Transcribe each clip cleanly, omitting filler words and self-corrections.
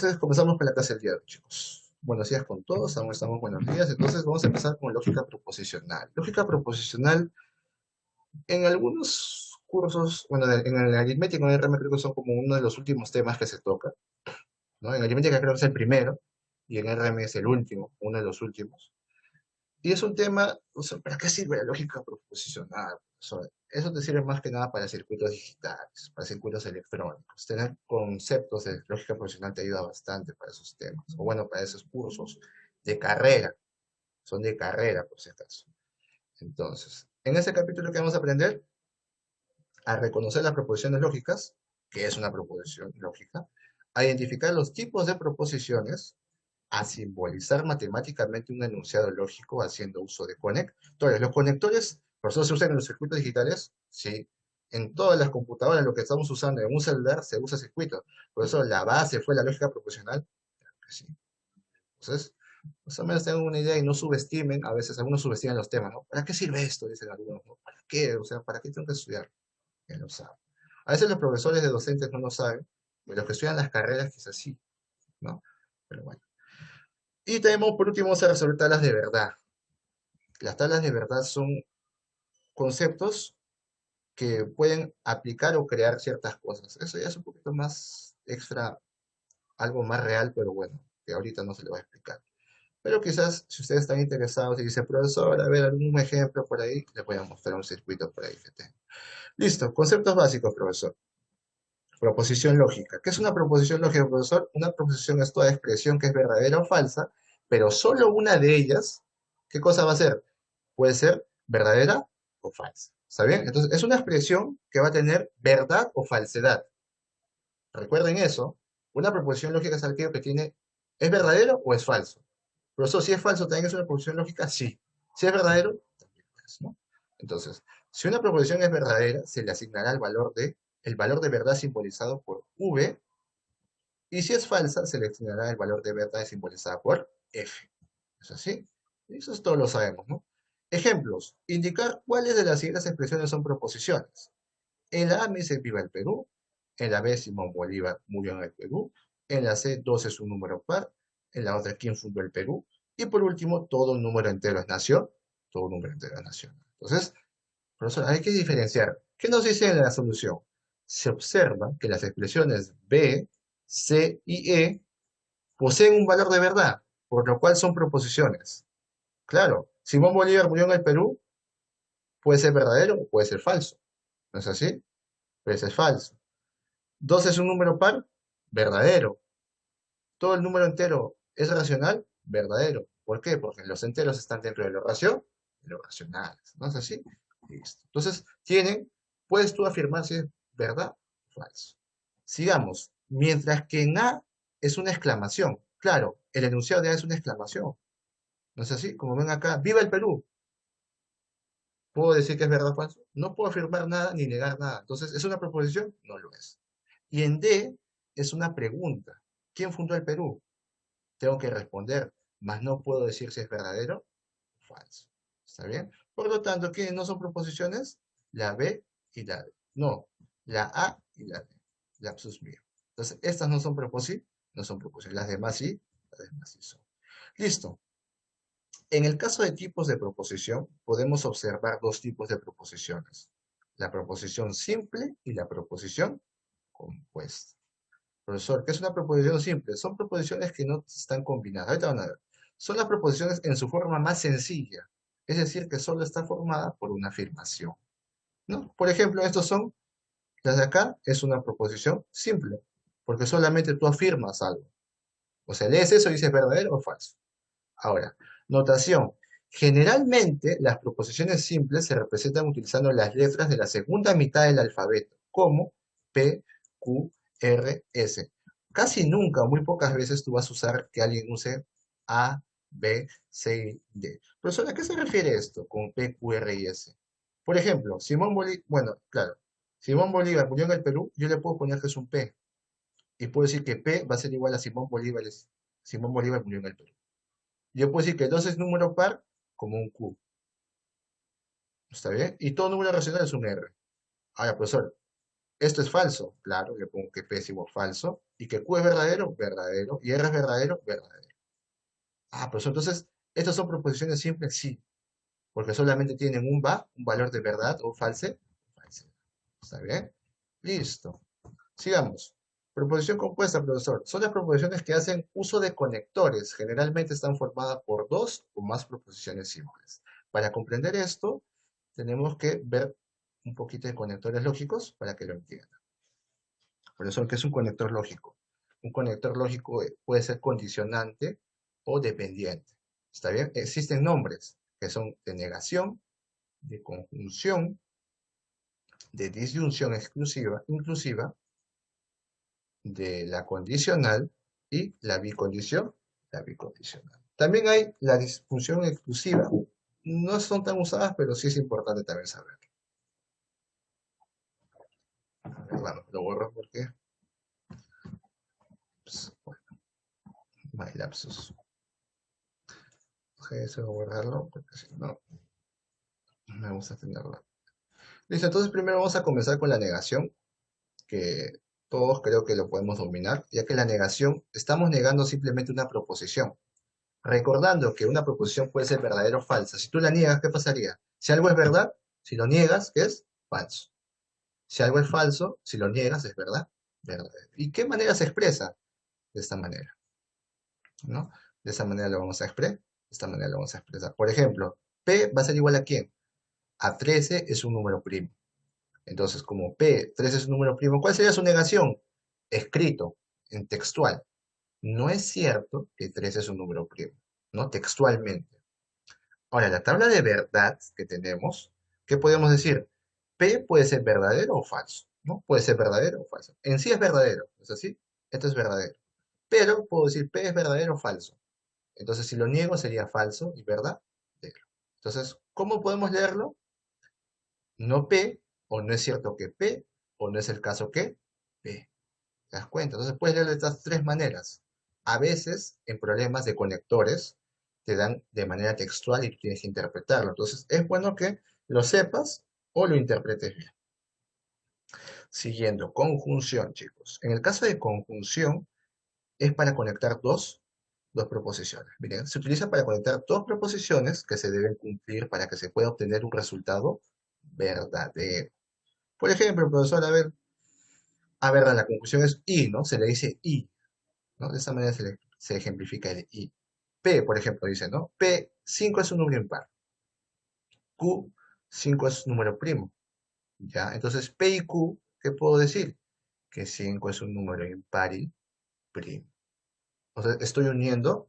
Entonces comenzamos con la clase del día de hoy, chicos. Buenos días con todos, aún estamos buenos días. Entonces vamos a empezar con lógica proposicional. Lógica proposicional, en algunos cursos, bueno, en el aritmético en RM creo que son como uno de los últimos temas que se toca, ¿no? En aritmética creo que es el primero y en RM es el último, uno de los últimos. Y es un tema, o sea, ¿para qué sirve la lógica proposicional? O sea, eso te sirve más que nada para circuitos digitales, para circuitos electrónicos. Tener conceptos de lógica proposicional te ayuda bastante para esos temas, o bueno, para esos cursos de carrera, son de carrera por si acaso. Entonces, en este capítulo que vamos a aprender a reconocer las proposiciones lógicas, que es una proposición lógica, a identificar los tipos de proposiciones, a simbolizar matemáticamente un enunciado lógico haciendo uso de conectores. Los conectores, por eso se usan en los circuitos digitales, sí. En todas las computadoras, lo que estamos usando en un celular, se usa circuito. Por eso la base fue la lógica proposicional. Claro que sí. Entonces, más o menos tengan una idea y no subestimen, a veces algunos subestiman los temas, ¿no? ¿Para qué sirve esto? Dicen algunos, ¿no? ¿Para qué? O sea, ¿para qué tengo que estudiar? ¿Quién lo sabe? A veces los profesores de docentes no lo saben, pero los que estudian las carreras quizás sí, ¿no? Pero bueno. Y tenemos, por último, vamos a resolver tablas de verdad. Las tablas de verdad son conceptos que pueden aplicar o crear ciertas cosas. Eso ya es un poquito más extra, algo más real, pero bueno, que ahorita no se le va a explicar. Pero quizás, si ustedes están interesados y dicen, profesor, a ver, algún ejemplo por ahí, les voy a mostrar un circuito por ahí que tengo. Listo, conceptos básicos, profesor. Proposición lógica. ¿Qué es una proposición lógica, profesor? Una proposición es toda expresión que es verdadera o falsa, pero solo una de ellas, ¿qué cosa va a ser? Puede ser verdadera o falsa. ¿Está bien? Entonces, es una expresión que va a tener verdad o falsedad. Recuerden eso. Una proposición lógica es aquello que tiene, ¿es verdadero o es falso? Profesor, si es falso, ¿también es una proposición lógica? Sí. Si es verdadero, también es, ¿no? Entonces, si una proposición es verdadera, se le asignará el valor de verdad simbolizado por V, y si es falsa, se le asignará el valor de verdad simbolizado por F. ¿Es así? Eso es todo lo sabemos, ¿no? Ejemplos. Indicar cuáles de las siguientes expresiones son proposiciones. En la A me dice viva el Perú, en la B Simón Bolívar murió en el Perú, en la C 2 es un número par, en la otra quién fundó el Perú, y por último todo un número entero es nación, todo un número entero es nación. Entonces, profesor, hay que diferenciar. ¿Qué nos dice en la solución? Se observa que las expresiones B, C y E poseen un valor de verdad, por lo cual son proposiciones. Claro, Simón Bolívar murió en el Perú, puede ser verdadero o puede ser falso. ¿No es así? Pues es falso. 2 es un número par, verdadero. Todo el número entero es racional, verdadero. ¿Por qué? Porque los enteros están dentro de de los racionales. ¿No es así? Listo. Entonces, puedes tú afirmar si es verdad o falso. Sigamos. Mientras que en A es una exclamación. Claro, el enunciado de A es una exclamación. ¿No es así? Como ven acá, ¡viva el Perú! ¿Puedo decir que es verdad o falso? No puedo afirmar nada ni negar nada. Entonces, ¿es una proposición? No lo es. Y en D es una pregunta. ¿Quién fundó el Perú? Tengo que responder, mas no puedo decir si es verdadero o falso. ¿Está bien? Por lo tanto, ¿quiénes no son proposiciones? La B y la D. No, la A y la D. Lapsus mío. Entonces, estas no son proposiciones, no son proposiciones. Las demás sí son. Listo. En el caso de tipos de proposición, podemos observar dos tipos de proposiciones. La proposición simple y la proposición compuesta. Profesor, ¿qué es una proposición simple? Son proposiciones que no están combinadas. Ahorita van a ver. Son las proposiciones en su forma más sencilla, es decir, que solo está formada por una afirmación, ¿no? Por ejemplo, estos son, las de acá, es una proposición simple, porque solamente tú afirmas algo. O sea, lees eso y dices verdadero o falso. Ahora, notación. Generalmente, las proposiciones simples se representan utilizando las letras de la segunda mitad del alfabeto, como P, Q, R, S. Casi nunca, muy pocas veces tú vas a usar que alguien use A, B, C, D. Profesor, ¿a qué se refiere esto con P, Q, R y S? Por ejemplo, Simón Bolívar, bueno, claro, Simón Bolívar murió en el Perú, yo le puedo poner que es un P, y puedo decir que P va a ser igual a Simón Bolívar murió en el Perú. Yo puedo decir que 2 es número par como un Q. ¿Está bien? Y todo número racional es un R. Ahora, profesor, Esto es falso, claro, le pongo que P es igual falso, y que Q es verdadero, verdadero, y R es verdadero, verdadero. Ah, pues entonces, ¿estas son proposiciones simples? Sí, porque solamente tienen un valor de verdad o false. False. ¿Está bien? Listo. Sigamos. Proposición compuesta, profesor. Son las proposiciones que hacen uso de conectores. Generalmente están formadas por dos o más proposiciones simples. Para comprender esto, tenemos que ver un poquito de conectores lógicos para que lo entiendan. Por eso, ¿qué es un conector lógico? Un conector lógico puede ser condicionante o dependiente. ¿Está bien? Existen nombres que son de negación, de conjunción, de disyunción exclusiva, inclusiva, de la condicional y la bicondicional. También hay la disfunción exclusiva. No son tan usadas, pero sí es importante también saber. Bueno, lo borro porque, pues, bueno, my lapsus. Eso voy a borrarlo porque si no, me gusta tenerlo. Listo, entonces primero vamos a comenzar con la negación, que todos creo que lo podemos dominar, ya que la negación, estamos negando simplemente una proposición. Recordando que una proposición puede ser verdadera o falsa. Si tú la niegas, ¿qué pasaría? Si algo es verdad, si lo niegas, ¿qué es? Falso. Si algo es falso, si lo niegas, es verdad. Verdadero. ¿Y qué manera se expresa? De esta manera, ¿no? De esa manera lo vamos a expresar. De esta manera lo vamos a expresar. Por ejemplo, P va a ser igual a ¿quién? A 13 es un número primo. Entonces, como P, 13 es un número primo, ¿cuál sería su negación? Escrito, en textual. No es cierto que 13 es un número primo, ¿no? Textualmente. Ahora, la tabla de verdad que tenemos, ¿qué podemos decir? P puede ser verdadero o falso, ¿no? Puede ser verdadero o falso. En sí es verdadero, ¿es así? Esto es verdadero. Pero puedo decir P es verdadero o falso. Entonces, si lo niego sería falso y verdadero. Entonces, ¿cómo podemos leerlo? No P, o no es cierto que P, o no es el caso que P. ¿Te das cuenta? Entonces puedes leerlo de estas tres maneras. A veces, en problemas de conectores, te dan de manera textual y tú tienes que interpretarlo. Entonces, es bueno que lo sepas o lo interpretes bien. Siguiendo, conjunción, chicos. En el caso de conjunción, es para conectar dos proposiciones. Miren, se utiliza para conectar dos proposiciones que se deben cumplir para que se pueda obtener un resultado verdadero. Por ejemplo, profesor, a ver, la conjunción es y, ¿no? Se le dice y, ¿no? De esta manera se ejemplifica el i. P, por ejemplo, dice, ¿no? P, 5 es un número impar. Q, 5 es un número primo. ¿Ya? Entonces, P y Q, ¿qué puedo decir? Que 5 es un número impar y primo. O sea, estoy uniendo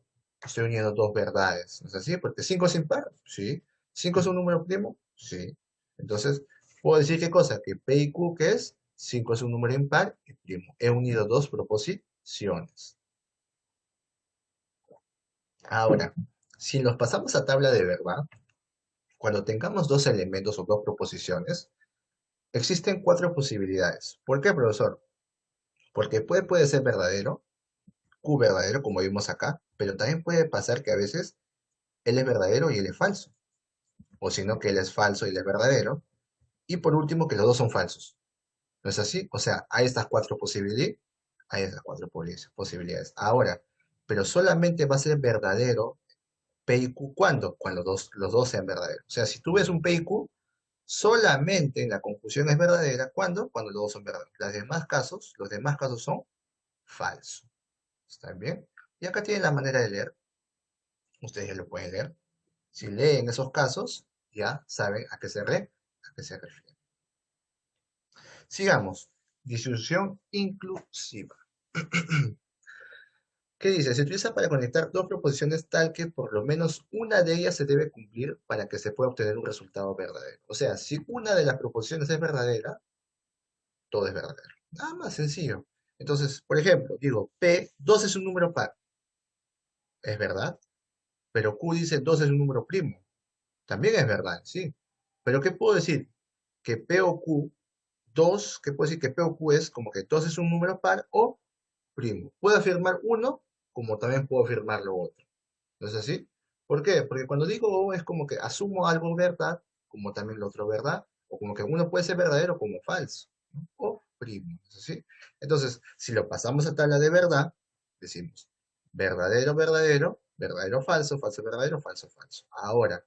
dos verdades. ¿No es así? Porque 5 es impar, sí. 5 es un número primo, sí. Entonces, puedo decir qué cosa, que P y Q, ¿qué es? 5 es un número impar y primo. He unido dos proposiciones. Ahora, si nos pasamos a tabla de verdad, cuando tengamos dos elementos o dos proposiciones, existen cuatro posibilidades. ¿Por qué, profesor? Porque puede ser verdadero, Q verdadero, como vimos acá, pero también puede pasar que a veces él es verdadero y él es falso. O si no, que él es falso y él es verdadero. Y por último, que los dos son falsos. ¿No es así? O sea, hay estas cuatro posibilidades. Hay estas cuatro posibilidades. Ahora, pero solamente va a ser verdadero P y Q, ¿cuándo? Cuando los dos sean verdaderos. O sea, si tú ves un P y Q, solamente la conjunción es verdadera. ¿Cuándo? Cuando los dos son verdaderos. Los demás casos son falsos. ¿Está bien? Y acá tienen la manera de leer. Ustedes ya lo pueden leer. Si leen esos casos, ya saben a qué se refiere. Sigamos. Disyunción inclusiva. ¿Qué dice? Se utiliza para conectar dos proposiciones tal que por lo menos una de ellas se debe cumplir para que se pueda obtener un resultado verdadero. O sea, si una de las proposiciones es verdadera, todo es verdadero. Nada más sencillo. Entonces, por ejemplo, digo, P, 2 es un número par. Es verdad. Pero Q dice 2 es un número primo. También es verdad, sí. Pero ¿qué puedo decir? Que P o Q, 2, ¿qué puedo decir? Que P o Q es como que 2 es un número par o primo. Puedo afirmar uno, como también puedo afirmar lo otro. ¿No es así? ¿Por qué? Porque cuando digo O es como que asumo algo verdad, como también lo otro verdad, o como que uno puede ser verdadero como falso, ¿no? O primo, ¿es así? Entonces, si lo pasamos a tabla de verdad, decimos verdadero, verdadero, verdadero, falso, falso, verdadero, falso, falso. Ahora,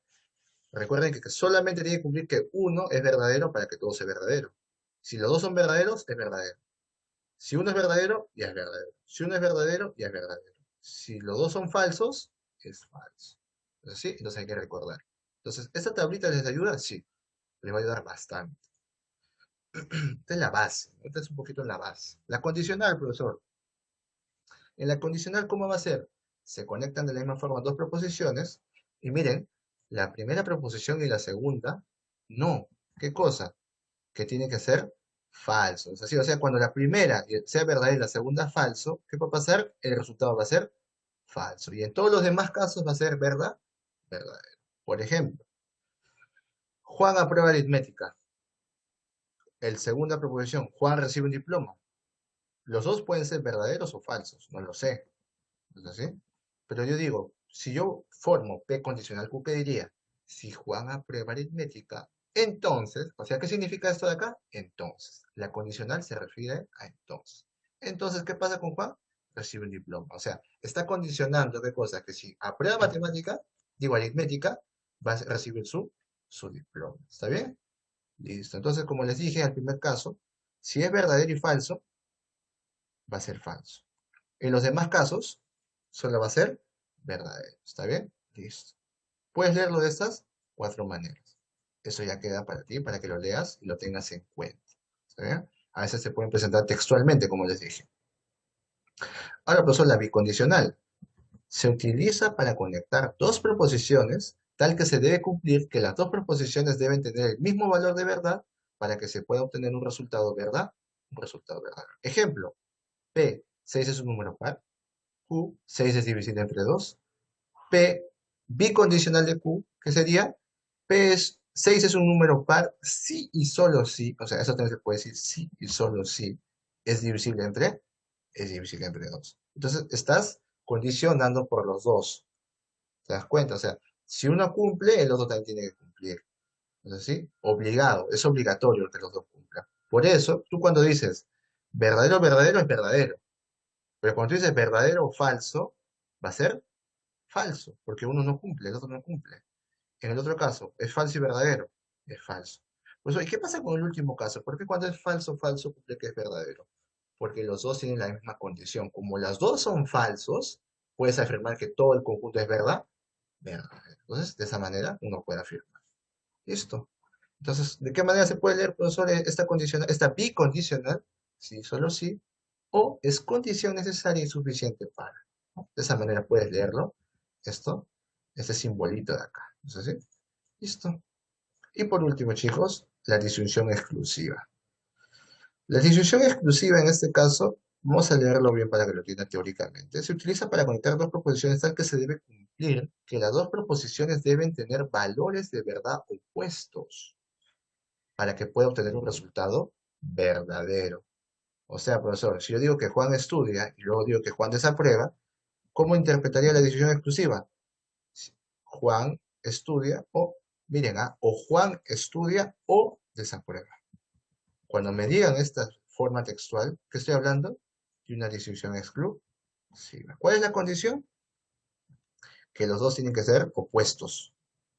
recuerden que solamente tiene que cumplir que uno es verdadero para que todo sea verdadero. Si los dos son verdaderos, es verdadero. Si uno es verdadero, ya es verdadero. Si uno es verdadero, ya es verdadero. Si los dos son falsos, es falso. ¿Es así? Entonces hay que recordar. Entonces, ¿esta tablita les ayuda? Sí, les va a ayudar bastante. Esta es la base. Esta es un poquito la base. La condicional, profesor. En la condicional, ¿cómo va a ser? Se conectan de la misma forma dos proposiciones. Y miren, la primera proposición y la segunda, no. ¿Qué cosa? Que tiene que ser falso. Es así, o sea, cuando la primera sea verdadera y la segunda falso, ¿qué va a pasar? El resultado va a ser falso. Y en todos los demás casos va a ser verdad, verdadero. Por ejemplo, Juan aprueba aritmética. El segunda proposición, Juan recibe un diploma. Los dos pueden ser verdaderos o falsos, no lo sé. ¿Es así? Pero yo digo, si yo formo P condicional Q, ¿qué diría? Si Juan aprueba aritmética, entonces, o sea, ¿qué significa esto de acá? Entonces. La condicional se refiere a entonces. Entonces, ¿qué pasa con Juan? Recibe un diploma. O sea, está condicionando qué cosa, que si aprueba matemática, digo aritmética, va a recibir su diploma. ¿Está bien? Listo. Entonces, como les dije al primer caso, si es verdadero y falso, va a ser falso. En los demás casos, solo va a ser verdadero. ¿Está bien? Listo. Puedes leerlo de estas cuatro maneras. Eso ya queda para ti, para que lo leas y lo tengas en cuenta. ¿Está bien? A veces se pueden presentar textualmente, como les dije. Ahora, profesor, la bicondicional se utiliza para conectar dos proposiciones, tal que se debe cumplir que las dos proposiciones deben tener el mismo valor de verdad para que se pueda obtener un resultado verdad, un resultado verdadero. Ejemplo, P, 6 es un número par, Q, 6 es divisible entre 2, P bicondicional de Q, que sería P es 6 es un número par si y solo si, o sea, eso también se puede decir si y solo si es divisible entre 2. Entonces, estás condicionando por los dos. ¿Te das cuenta? O sea, si uno cumple, el otro también tiene que cumplir. ¿No es así? Obligado, es obligatorio que los dos cumplan. Por eso, tú cuando dices verdadero, verdadero, es verdadero. Pero cuando tú dices verdadero o falso, va a ser falso, porque uno no cumple, el otro no cumple. En el otro caso, es falso y verdadero, es falso. Pues, ¿y qué pasa con el último caso? ¿Por qué cuando es falso, falso, cumple que es verdadero? Porque los dos tienen la misma condición. Como las dos son falsos, puedes afirmar que todo el conjunto es verdad, verdadero. Entonces, de esa manera, uno puede afirmar. Listo. Entonces, ¿de qué manera se puede leer, profesor, esta condicional, esta bicondicional? Sí, solo sí. O es condición necesaria y suficiente para. ¿No? De esa manera puedes leerlo. Esto, este simbolito de acá. ¿No es así? Listo. Y por último, chicos, la disyunción exclusiva. La disyunción exclusiva en este caso, vamos a leerlo bien para que lo entiendan teóricamente, se utiliza para conectar dos proposiciones tal que se debe cumplir que las dos proposiciones deben tener valores de verdad opuestos para que pueda obtener un resultado verdadero. O sea, profesor, si yo digo que Juan estudia y luego digo que Juan desaprueba, ¿cómo interpretaría la decisión exclusiva? Si Juan estudia o, miren, o Juan estudia o desaprueba. Cuando me digan esta forma textual, ¿qué estoy hablando? De una decisión exclusiva. ¿Cuál es la condición? Que los dos tienen que ser opuestos.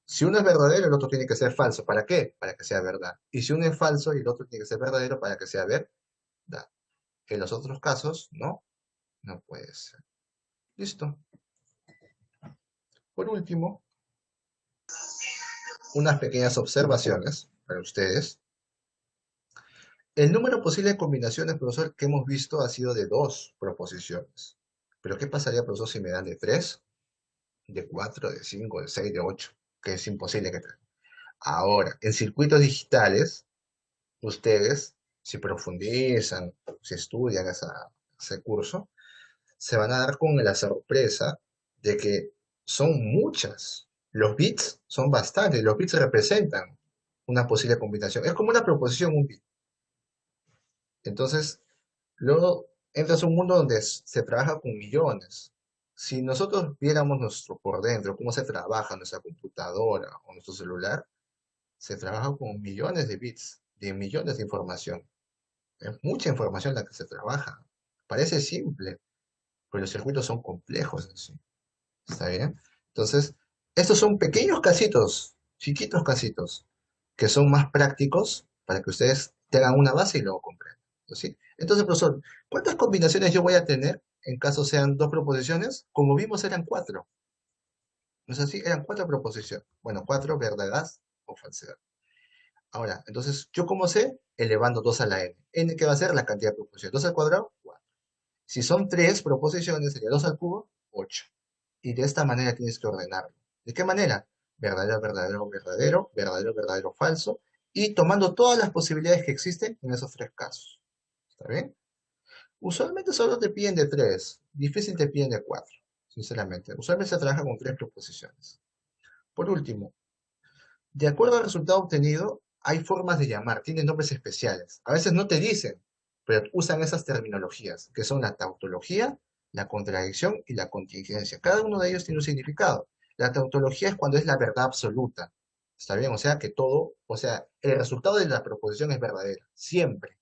Si uno es verdadero, el otro tiene que ser falso. ¿Para qué? Para que sea verdad. Y si uno es falso y el otro tiene que ser verdadero para que sea verdad. En los otros casos, no, no puede ser. Listo. Por último, unas pequeñas observaciones para ustedes. El número posible de combinaciones, profesor, que hemos visto ha sido de dos proposiciones. Pero ¿qué pasaría, profesor, si me dan de 3, de 4, de 5, de 6, de 8? Que es imposible que tengan. Ahora, en circuitos digitales, ustedes, si profundizan, si estudian ese curso, se van a dar con la sorpresa de que son muchas. Los bits son bastantes, los bits representan una posible combinación. Es como una proposición, un bit. Entonces, luego entras a un mundo donde se trabaja con millones. Si nosotros viéramos nuestro por dentro, cómo se trabaja nuestra computadora o nuestro celular, se trabaja con millones de bits, de millones de información. Es mucha información la que se trabaja. Parece simple, pero los circuitos son complejos en sí. ¿Está bien? Entonces, estos son pequeños casitos, chiquitos casitos, que son más prácticos para que ustedes tengan una base y luego comprendan. ¿Sí? Entonces, profesor, ¿cuántas combinaciones yo voy a tener en caso sean dos proposiciones? Como vimos, eran cuatro. ¿No es así? Eran cuatro proposiciones. Bueno, cuatro, verdad o falsedad. Ahora, entonces, ¿yo cómo sé? Elevando 2 a la n. N, ¿qué va a ser? La cantidad de proposiciones. 2 al cuadrado, 4. Si son tres proposiciones, sería 2 al cubo, 8. Y de esta manera tienes que ordenarlo. ¿De qué manera? Verdadero, verdadero, verdadero, verdadero, verdadero, falso. Y tomando todas las posibilidades que existen en esos tres casos. ¿Está bien? Usualmente solo te piden de tres. Difícil te piden de cuatro, sinceramente. Usualmente se trabaja con tres proposiciones. Por último, de acuerdo al resultado obtenido, hay formas de llamar, tienen nombres especiales. A veces no te dicen, pero usan esas terminologías, que son la tautología, la contradicción y la contingencia. Cada uno de ellos tiene un significado. La tautología es cuando es la verdad absoluta. ¿Está bien? O sea, que todo, o sea, el resultado de la proposición es verdadero, siempre.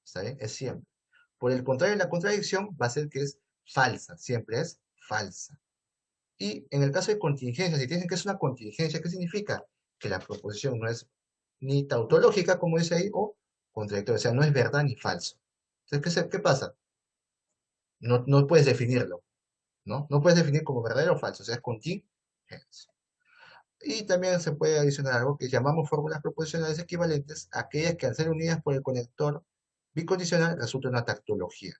¿Está bien? Es siempre. Por el contrario, la contradicción va a ser que es falsa, siempre es falsa. Y en el caso de contingencia, si te dicen que es una contingencia, ¿qué significa? Que la proposición no es ni tautológica, como dice ahí, o contradictoria, o sea, no es verdad ni falso. Entonces, ¿qué pasa? No puedes definirlo, ¿no? No puedes definir como verdadero o falso, o sea, es contingencia. Y también se puede adicionar algo que llamamos fórmulas proposicionales equivalentes, aquellas que al ser unidas por el conector bicondicional resulta una tautología.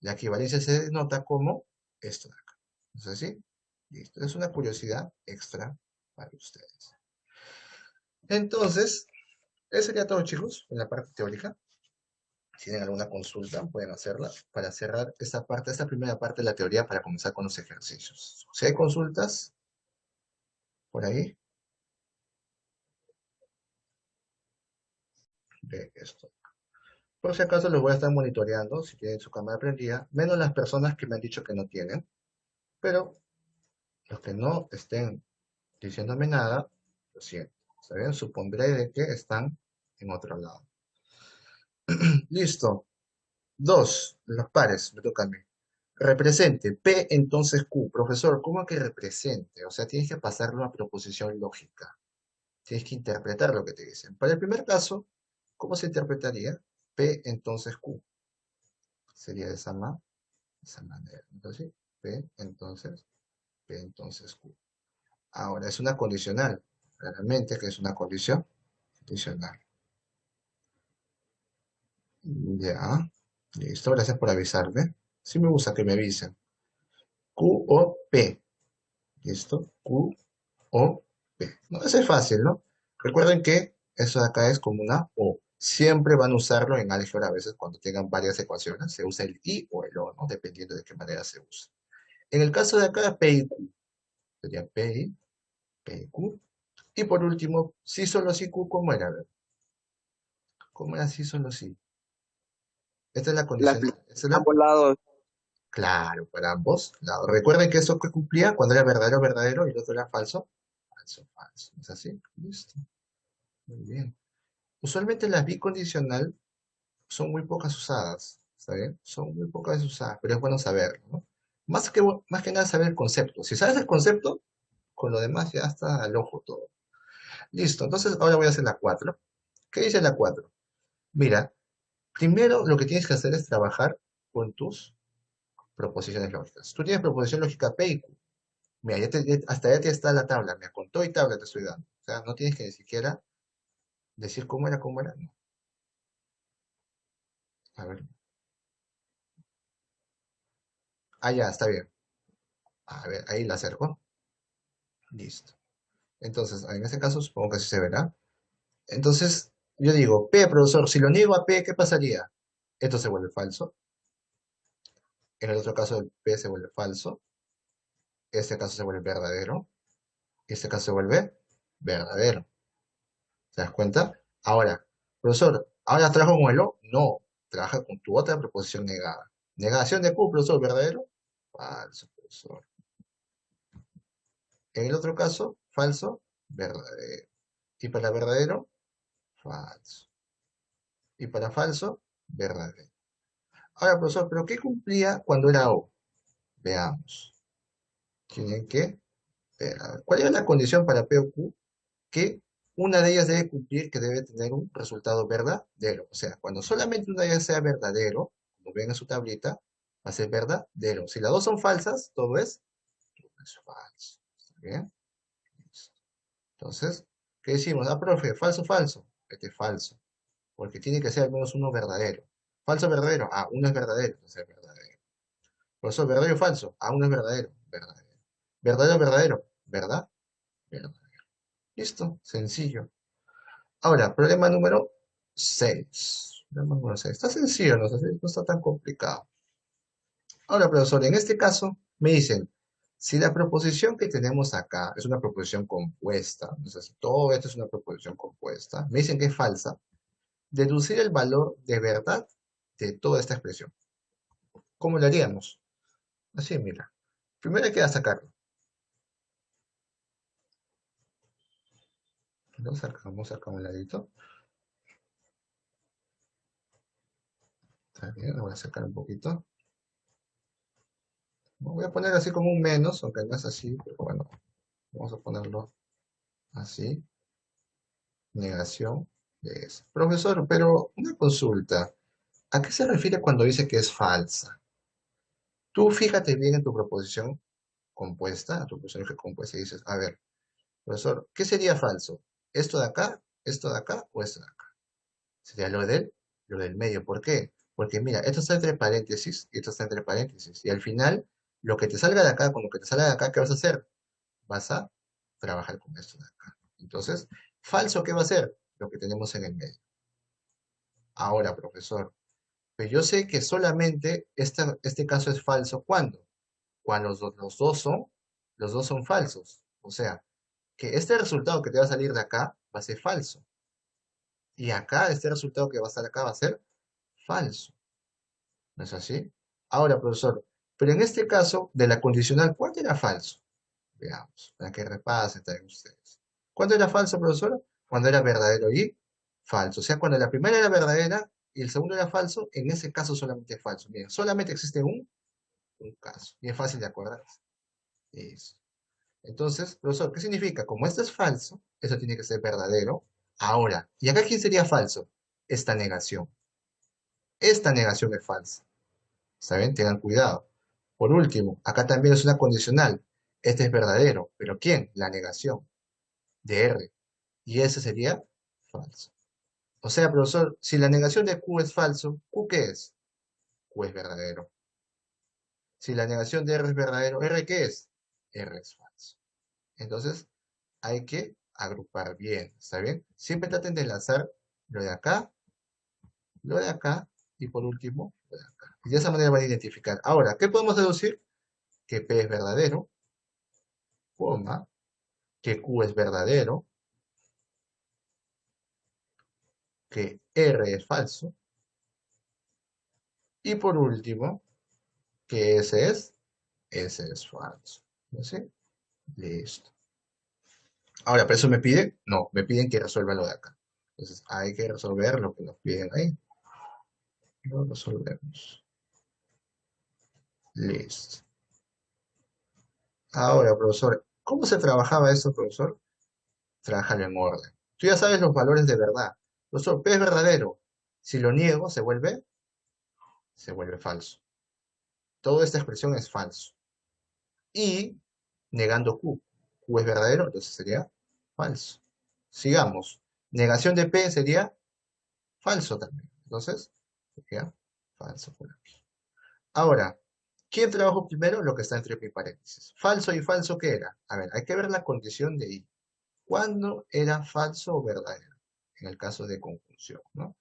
La equivalencia se denota como esto de acá. ¿No es así? Listo. Es una curiosidad extra para ustedes. Entonces, eso sería todo, chicos, en la parte teórica. Si tienen alguna consulta, pueden hacerla para cerrar esta parte, esta primera parte de la teoría para comenzar con los ejercicios. Si hay consultas por ahí, de esto. Por si acaso los voy a estar monitoreando si tienen su cámara prendida, menos las personas que me han dicho que no tienen, pero los que no estén diciéndome nada, lo siento. ¿Está bien? Supondré de que están en otro lado. Listo. Dos, los pares, me toca a mí. Represente, P entonces Q. Profesor, ¿cómo que represente? O sea, tienes que pasarlo a proposición lógica. Tienes que interpretar lo que te dicen. Para el primer caso, ¿cómo se interpretaría? P entonces Q. Sería de esa manera. Entonces, P entonces Q. Ahora, es una condicional. Claramente que es una condición condicional. Ya. Listo, gracias por avisarme. Sí me gusta que me avisen. Q o P. ¿Listo? Q o P. No, eso es fácil, ¿no? Recuerden que eso de acá es como una O. Siempre van a usarlo en álgebra a veces cuando tengan varias ecuaciones. Se usa el I o el O, ¿no? Dependiendo de qué manera se usa. En el caso de acá, P y Q. Sería P y Q. Y por último, si solo si Q, ¿cómo era? A ver, ¿cómo era si solo si? Esta es la La condicional. aplicación Esta es a la, ambos lados. claro, para ambos lados. Recuerden que esto que cumplía cuando era verdadero, verdadero y el otro era falso, falso, falso. ¿Es así? Listo. Muy bien. Usualmente las bicondicional son muy pocas usadas, ¿está bien? Son muy pocas usadas, pero es bueno saberlo, ¿no? Más que nada saber el concepto. Si sabes el concepto, con lo demás ya está al ojo todo. Listo, entonces ahora voy a hacer la 4. ¿Qué dice la 4? Mira, primero lo que tienes que hacer es trabajar con tus proposiciones lógicas. Tú tienes proposición lógica P y Q. Mira, hasta ya te está la tabla, mira, con todo y tabla te estoy dando. O sea, no tienes que ni siquiera decir cómo era, no. A ver, ah, ya, está bien. A ver, ahí la acerco. Listo. Entonces, en este caso supongo que así se verá. Entonces, yo digo, P, profesor, si lo niego a P, ¿qué pasaría? Esto se vuelve falso. En el otro caso, el P se vuelve falso. Este caso se vuelve verdadero. Este caso se vuelve verdadero. ¿Te das cuenta? Ahora, profesor, ¿ahora trabajo con el O? No, trabaja con tu otra proposición negada. Negación de Q, profesor, ¿verdadero? Falso, profesor. En el otro caso, falso, verdadero. Y para verdadero, falso. Y para falso, verdadero. Ahora, profesor, ¿pero qué cumplía cuando era O? Veamos. Tienen que ver. A ver, ¿cuál era la condición para P o Q? Que una de ellas debe cumplir, que debe tener un resultado verdadero. O sea, cuando solamente una de ellas sea verdadero, como ven en su tablita, va a ser verdadero. Si las dos son falsas, todo es falso. ¿Está bien? Entonces, ¿qué decimos? Ah, profe, falso, falso. Este es falso. Porque tiene que ser al menos uno verdadero. Falso, verdadero. Ah, uno es verdadero. Entonces es verdadero. Por eso, verdadero o falso. Ah, uno es verdadero. Verdadero. Verdadero, verdadero. ¿Verdad? Verdadero. Listo. Sencillo. Ahora, problema número 6. Problema número 6. Está sencillo, no está tan complicado. Ahora, profesor, en este caso me dicen, si la proposición que tenemos acá es una proposición compuesta, entonces si todo esto es una proposición compuesta, me dicen que es falsa, deducir el valor de verdad de toda esta expresión. ¿Cómo lo haríamos? Así, mira. Primero hay que sacarlo. Lo sacamos acá a un ladito. Está bien, lo voy a sacar un poquito. Lo voy a poner así como un menos, aunque no es así, pero bueno, vamos a ponerlo así. Negación de eso. Profesor, pero una consulta. ¿A qué se refiere cuando dice que es falsa? Tú fíjate bien en tu proposición compuesta, a tu proposición compuesta y dices, a ver, profesor, ¿qué sería falso? esto de acá o esto de acá? Sería lo del medio. ¿Por qué? Porque mira, esto está entre paréntesis y esto está entre paréntesis. Y al final, lo que te salga de acá con lo que te salga de acá, ¿qué vas a hacer? Vas a trabajar con esto de acá. Entonces, falso, ¿qué va a ser? Lo que tenemos en el medio. Ahora, profesor, pero yo sé que solamente este caso es falso. ¿Cuándo? Cuando los dos son falsos. O sea, que este resultado que te va a salir de acá va a ser falso. Y acá, este resultado que va a estar acá va a ser falso. ¿No es así? Ahora, profesor, pero en este caso, de la condicional, ¿cuánto era falso? Veamos, para que repasen también ustedes. ¿Cuánto era falso, profesor? Cuando era verdadero y falso. O sea, cuando la primera era verdadera y el segundo era falso, en ese caso solamente es falso. Bien, solamente existe un caso. Y es fácil de acordarse. Eso. Entonces, profesor, ¿qué significa? Como esto es falso, eso tiene que ser verdadero. Ahora, ¿y acá quién sería falso? Esta negación. Esta negación es falsa. ¿Saben? Tengan cuidado. Por último, acá también es una condicional. Este es verdadero. ¿Pero quién? La negación de R. Y ese sería falso. O sea, profesor, si la negación de Q es falso, ¿Q qué es? Q es verdadero. Si la negación de R es verdadero, ¿R qué es? R es falso. Entonces, hay que agrupar bien, ¿está bien? Siempre traten de enlazar lo de acá y por último, lo de acá. Y de esa manera van a identificar. Ahora, ¿qué podemos deducir? Que P es verdadero, coma, que Q es verdadero, que R es falso y por último, que ese es falso. ¿No sé? Listo. Ahora, ¿por eso me piden? No, me piden que resuelva lo de acá. Entonces, hay que resolver lo que nos piden ahí. Lo resolvemos. Listo. Ahora, profesor, ¿cómo se trabajaba esto, profesor? Trabajar en orden. Tú ya sabes los valores de verdad. Profesor, P es verdadero. Si lo niego, se vuelve falso. Toda esta expresión es falso. Y negando Q. Q es verdadero, entonces sería falso. Sigamos. Negación de P sería falso también. Entonces, sería falso por aquí. Ahora, ¿quién trabajó primero? Lo que está entre mi paréntesis. Falso y falso, ¿qué era? A ver, hay que ver la condición de I. ¿Cuándo era falso o verdadero? En el caso de conjunción, ¿no?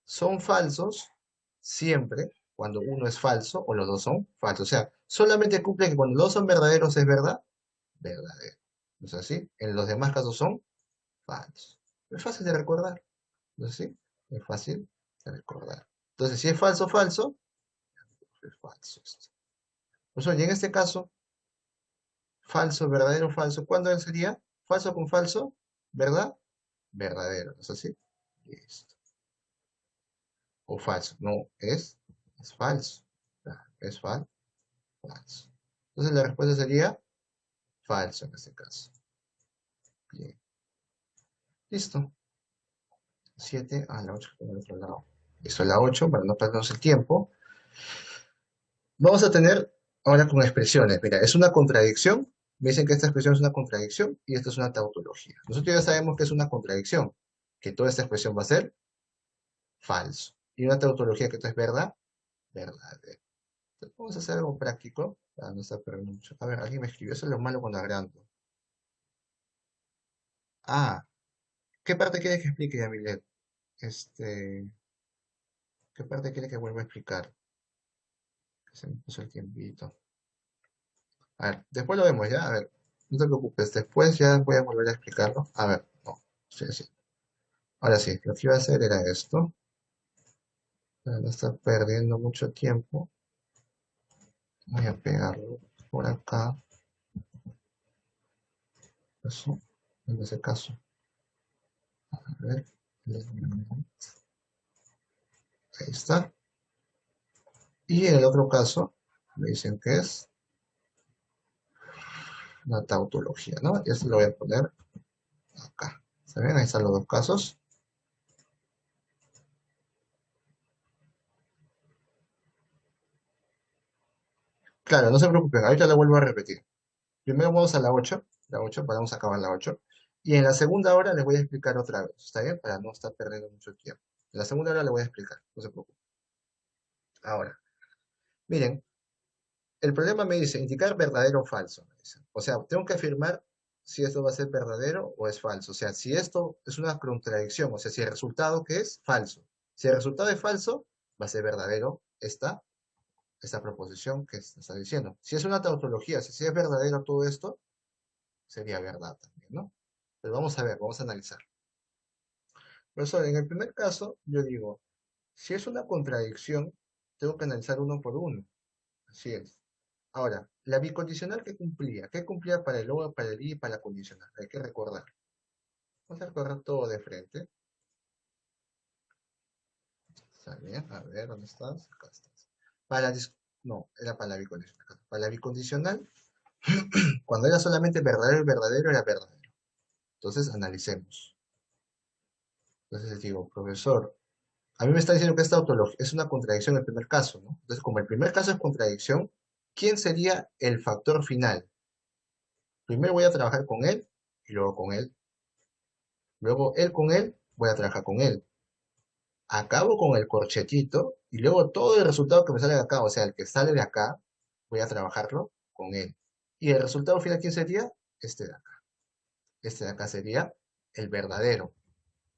Son falsos siempre cuando uno es falso o los dos son falsos. O sea, solamente cumple que cuando los dos son verdaderos es verdad, verdadero. ¿No es así? En los demás casos son falsos. Es fácil de recordar. ¿No es así? Es fácil de recordar. Entonces, si es falso, falso, es falso. Pues oye, en este caso, falso, verdadero, falso, ¿cuándo sería? Falso con falso, ¿verdad? Verdadero, ¿no es así? Listo. o falso. No, es falso. Es falso. Entonces la respuesta sería falso en este caso. Bien. Listo. 7 a la 8 por el otro lado. Listo, la 8 para no perdernos el tiempo. Vamos a tener ahora con expresiones. Mira, es una contradicción. Me dicen que esta expresión es una contradicción y esto es una tautología. Nosotros ya sabemos que es una contradicción, que toda esta expresión va a ser falso. Y una tautología que esto es verdad, verdadero. Entonces, vamos a hacer algo práctico para no estar perdiendo mucho. A ver, alguien me escribió, eso es lo malo con agrando. Ah, ¿qué parte quiere que explique, Yamilet? ¿Qué parte quiere que vuelva a explicar? Que se me puso el tiempito. A ver, después lo vemos ya. A ver, no te preocupes, después ya voy a volver a explicarlo. A ver, no, sí, sí. Ahora sí, lo que iba a hacer era esto. Para no estar perdiendo mucho tiempo. Voy a pegarlo por acá. Eso, en ese caso. A ver, ahí está. Y en el otro caso, me dicen que es una tautología, ¿no? Y esto lo voy a poner acá. ¿Se ven? Ahí están los dos casos. Claro, no se preocupen, ahorita la vuelvo a repetir. Primero vamos a la 8, vamos a acabar la 8. Y en la segunda hora les voy a explicar otra vez, ¿está bien? Para no estar perdiendo mucho tiempo. En la segunda hora les voy a explicar, no se preocupen. Ahora, miren, el problema me dice indicar verdadero o falso, me dice. O sea, tengo que afirmar si esto va a ser verdadero o es falso. O sea, si esto es una contradicción, o sea, si el resultado que es falso. Si el resultado es falso, va a ser verdadero esta proposición que se está diciendo. Si es una tautología, si es verdadero todo esto, sería verdad también, ¿no? Pero vamos a ver, vamos a analizar. Profesor, en el primer caso, yo digo, si es una contradicción, tengo que analizar uno por uno. Así es. Ahora, la bicondicional que cumplía. ¿Qué cumplía para el o, para el i y para la condicional? Hay que recordar. Vamos a recordar todo de frente. Está bien, a ver, ¿dónde estás? Acá estás. No, era para la bicondicional. Para la bicondicional, cuando era solamente verdadero y verdadero, era verdadero. Entonces, analicemos. Entonces les digo, profesor, a mí me está diciendo que esta autología es una contradicción en el primer caso, ¿no? Entonces, como el primer caso es contradicción, ¿quién sería el factor final? Primero voy a trabajar con él y luego con él. Luego él con él, voy a trabajar con él. Acabo con el corchetito y luego todo el resultado que me sale de acá, o sea, el que sale de acá, voy a trabajarlo con él. Y el resultado final, ¿quién sería? Este de acá. Este de acá sería el verdadero.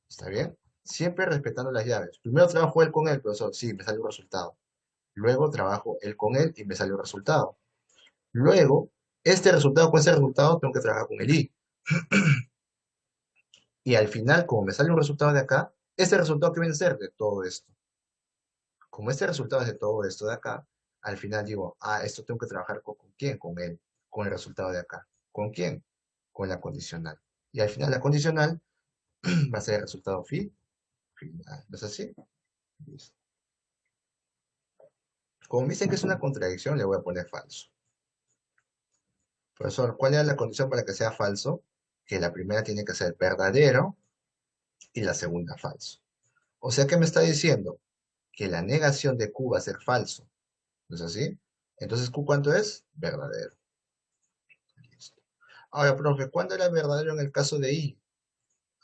¿Está bien? Siempre respetando las llaves. Primero trabajo él con él, profesor. Sí, me sale un resultado. Luego trabajo él con él y me sale un resultado. Luego, este resultado con ese resultado tengo que trabajar con el i. Y al final, como me sale un resultado de acá, este resultado que viene a ser de todo esto. Como este resultado es de todo esto de acá, al final digo, esto tengo que trabajar con quién, con él, con el resultado de acá. ¿Con quién? Con la condicional. Y al final la condicional va a ser el resultado final. ¿No es así? Listo. Como me dicen que es una contradicción, le voy a poner falso. Profesor, ¿cuál es la condición para que sea falso? Que la primera tiene que ser verdadero y la segunda falso. O sea, ¿qué me está diciendo? Que la negación de Q va a ser falso. ¿No es así? Entonces, ¿Q cuánto es? Verdadero. Listo. Ahora, profe, ¿cuándo era verdadero en el caso de I?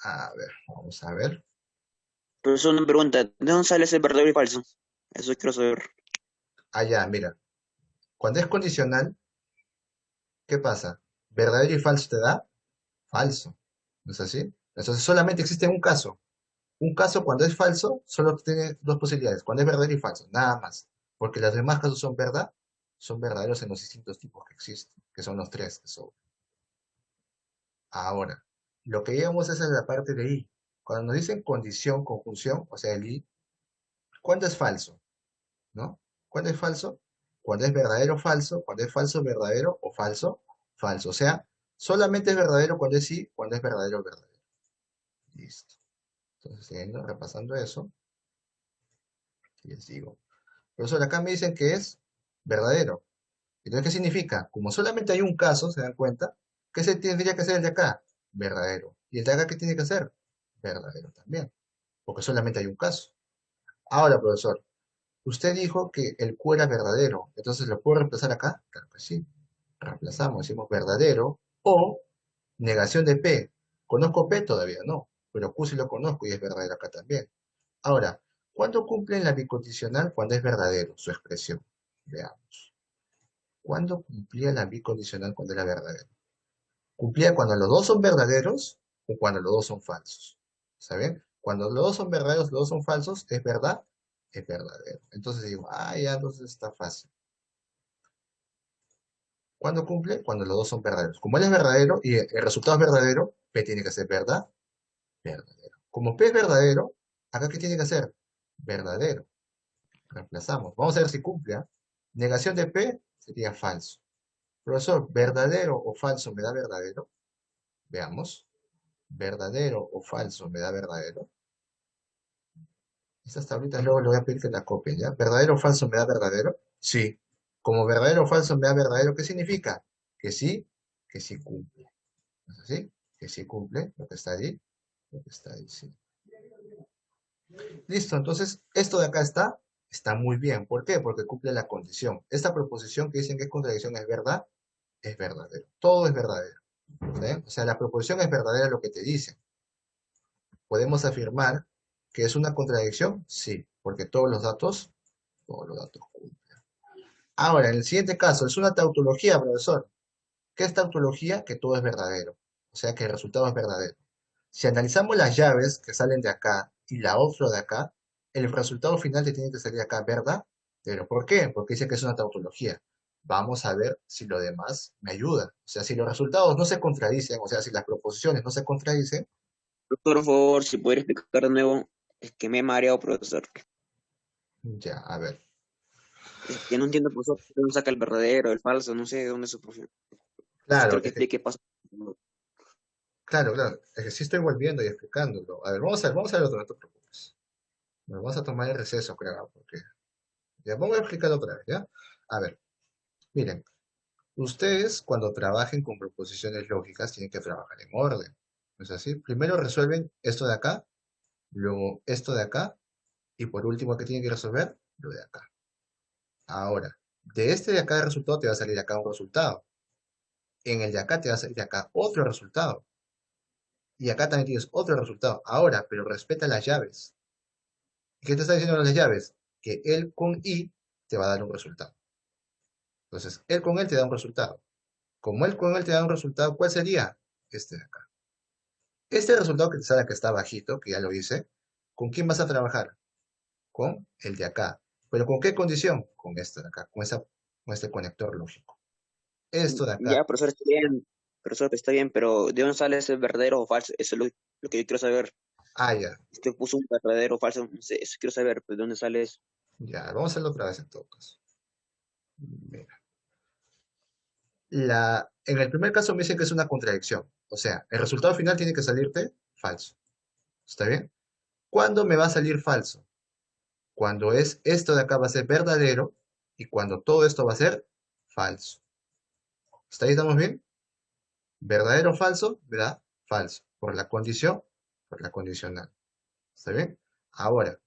A ver, vamos a ver. Profesor, una pregunta, ¿de dónde sale ese verdadero y falso? Eso quiero saber. Allá, mira. Cuando es condicional, ¿qué pasa? ¿Verdadero y falso te da? Falso. ¿No es así? Entonces, solamente existe un caso. Un caso cuando es falso, solo tiene dos posibilidades. Cuando es verdadero y falso, nada más. Porque los demás casos son verdad, son verdaderos en los distintos tipos que existen, que son los tres que son. Ahora, lo que llevamos es en la parte de i. Cuando nos dicen condición, conjunción, o sea, el i, ¿cuándo es falso? ¿No? ¿Cuándo es falso? Cuando es verdadero, falso, cuando es falso, verdadero, o falso, falso. O sea, solamente es verdadero cuando es sí, cuando es verdadero, verdadero. Listo. Entonces, siguiendo, repasando eso. les digo. Profesor, acá me dicen que es verdadero. Entonces, ¿qué significa? Como solamente hay un caso, ¿se dan cuenta? ¿Qué se tendría que hacer el de acá? Verdadero. ¿Y el de acá qué tiene que hacer? Verdadero también, porque solamente hay un caso. Ahora, profesor, usted dijo que el Q era verdadero, entonces ¿lo puedo reemplazar acá? Claro que sí. Reemplazamos, decimos verdadero o negación de P. ¿Conozco P? Todavía no, pero Q sí lo conozco y es verdadero acá también. Ahora, ¿cuándo cumple en la bicondicional? Cuando es verdadero su expresión. Veamos. ¿Cuándo cumplía la bicondicional cuando era verdadero? Cumplía cuando los dos son verdaderos o cuando los dos son falsos. ¿Saben? Cuando los dos son verdaderos, los dos son falsos, ¿es verdad? Es verdadero. Entonces digo, ya, entonces está fácil. ¿Cuándo cumple? Cuando los dos son verdaderos. Como él es verdadero y el resultado es verdadero, P tiene que ser verdad, verdadero. Como P es verdadero, acá ¿qué tiene que ser? Verdadero. Reemplazamos. Vamos a ver si cumple. ¿Ah? Negación de P sería falso. Profesor, ¿verdadero o falso me da verdadero? Veamos. ¿Verdadero o falso me da verdadero? Estas tablitas luego le voy a pedir que la copien, ¿ya? ¿Verdadero o falso me da verdadero? Sí. Como verdadero o falso me da verdadero, ¿qué significa? Que sí cumple. ¿No es así? Que sí cumple lo que está ahí, lo que está ahí, sí. Listo, entonces esto de acá está muy bien. ¿Por qué? Porque cumple la condición. Esta proposición que dicen que es contradicción es verdad, es verdadero. Todo es verdadero. ¿Sí? O sea, la proposición es verdadera lo que te dice. ¿Podemos afirmar que es una contradicción? Sí, porque todos los datos cumplen. Ahora, en el siguiente caso, es una tautología, profesor. ¿Qué es tautología? Que todo es verdadero. O sea, que el resultado es verdadero. Si analizamos las llaves que salen de acá y la otra de acá, el resultado final te tiene que salir acá, ¿verdad? Pero ¿por qué? Porque dice que es una tautología. Vamos a ver si lo demás me ayuda. O sea, si los resultados no se contradicen, o sea, si las proposiciones no se contradicen, Por favor, si pudiera explicar de nuevo, es que me he mareado, profesor. ya, a ver. Es que no entiendo, profesor, de dónde saca el verdadero, el falso, no sé de dónde es su profesión. Entonces Claro, quiero que explique paso. claro, es que sí estoy volviendo y explicándolo. A ver, vamos a ver otro, no te preocupes. Nos vamos a tomar el receso, creo, porque ya vamos a explicarlo otra vez, ¿ya? A ver, miren, ustedes cuando trabajen con proposiciones lógicas tienen que trabajar en orden. ¿No es así? Primero resuelven esto de acá, luego esto de acá, y por último, ¿qué tienen que resolver? Lo de acá. Ahora, de este de acá el resultado te va a salir acá un resultado. En el de acá te va a salir acá otro resultado. Y acá también tienes otro resultado. Ahora, pero respeta las llaves. ¿Qué te está diciendo las llaves? Que él con I te va a dar un resultado. Entonces, él con él te da un resultado. Como él con él te da un resultado, ¿cuál sería? Este de acá. Este resultado que te sale que está bajito, que ya lo hice, ¿con quién vas a trabajar? Con el de acá. ¿Pero con qué condición? Con este de acá, con este conector lógico. Esto de acá. Ya, profesor, está bien. Profesor, está bien, pero ¿de dónde sale ese verdadero o falso? Eso es lo que yo quiero saber. Ah, ya, Usted puso un verdadero o falso, no sé, eso quiero saber, pues, ¿de dónde sale eso? ya. Vamos a hacerlo otra vez en todo caso. Mira. En el primer caso me dicen que es una contradicción. O sea, el resultado final tiene que salirte falso. ¿Está bien? ¿Cuándo me va a salir falso? Cuando es esto de acá va a ser verdadero y cuando todo esto va a ser falso. ¿Está ahí? ¿Estamos bien? ¿Verdadero o falso? ¿Verdad? Falso. ¿Por la condición? Por la condicional. ¿Está bien? Ahora,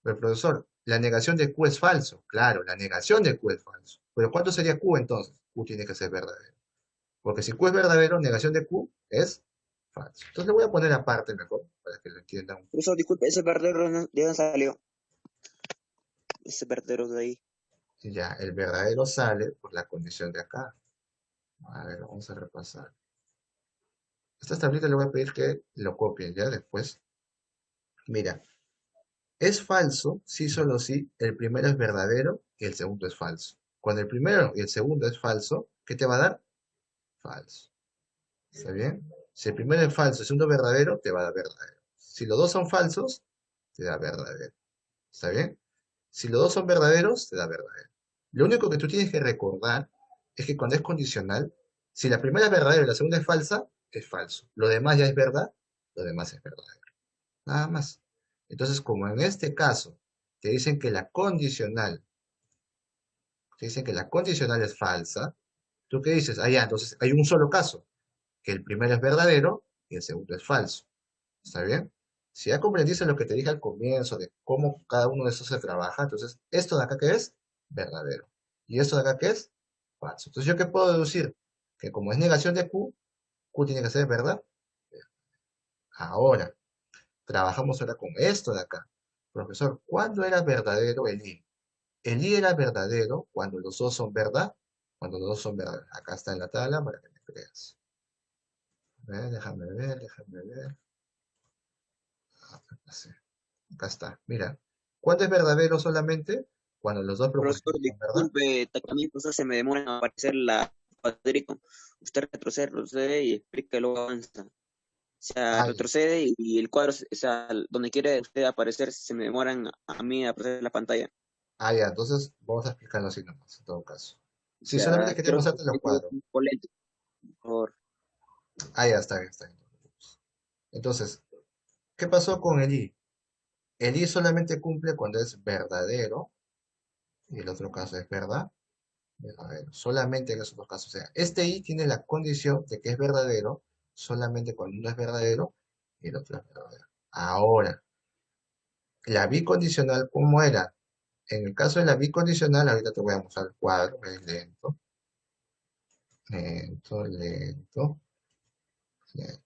el profesor, la negación de Q es falso. Claro, la negación de Q es falso. Pero ¿cuánto sería Q entonces? Q tiene que ser verdadero. Porque si Q es verdadero, negación de Q es falso. Entonces le voy a poner aparte mejor, para que lo entiendan un Profesor, poquito. disculpe, ese verdadero, ¿de dónde salió? Ese verdadero de ahí. Ya, el verdadero sale por la condición de acá. A ver, vamos a repasar. Esta tablita le voy a pedir que lo copien ya después. Mira, es falso si solo si el primero es verdadero y el segundo es falso. Cuando el primero y el segundo es falso, ¿qué te va a dar? Falso. ¿Está bien? Si el primero es falso y el segundo es verdadero, te va a dar verdadero. Si los dos son falsos, te da verdadero. ¿Está bien? Si los dos son verdaderos, te da verdadero. Lo único que tú tienes que recordar es que cuando es condicional, si la primera es verdadera y la segunda es falsa, es falso. Lo demás ya es verdad, lo demás es verdadero. Nada más. Entonces, como en este caso te dicen que la condicional, te dicen que la condicional es falsa, ¿tú qué dices? Ah, ya, entonces hay un solo caso, que el primero es verdadero y el segundo es falso. ¿Está bien? Si ya comprendiste lo que te dije al comienzo de cómo cada uno de esos se trabaja, entonces, ¿esto de acá qué es? Verdadero. ¿Y esto de acá qué es? Falso. Entonces, ¿yo qué puedo deducir? Que como es negación de Q tiene que ser verdad. Ahora, trabajamos ahora con esto de acá. Profesor, ¿cuándo era verdadero el I? El I era verdadero cuando los dos son verdad, cuando los dos son verdad. Acá está en la tabla para que me creas. A ver, déjame ver. Así. Acá está, mira. ¿Cuándo es verdadero solamente? Cuando los dos Profesor, proposiciones son verdad. disculpe, también profesor, se me demora en aparecer la cuadrito. Usted retrocede y explica y luego avanza. O sea, Ah, ya, retrocede y el cuadro, o sea, donde quiere usted aparecer, se me demoran a mí a aparecer la pantalla. ya, entonces vamos a explicarlo así nomás, en todo caso. O Si solamente sea, quería quiero que mostrarte me los explique cuadros. un poco lento, por favor. Ya está bien, está bien. Entonces, ¿qué pasó con el I? El I solamente cumple cuando es verdadero, y el otro caso es verdad, verdadero. Solamente en esos dos casos. O sea, este I tiene la condición de que es verdadero solamente cuando uno es verdadero y el otro es verdadero. Ahora, la bicondicional, ¿cómo era? En el caso de la bicondicional, ahorita te voy a mostrar el cuadro, es lento, lento, lento, lento.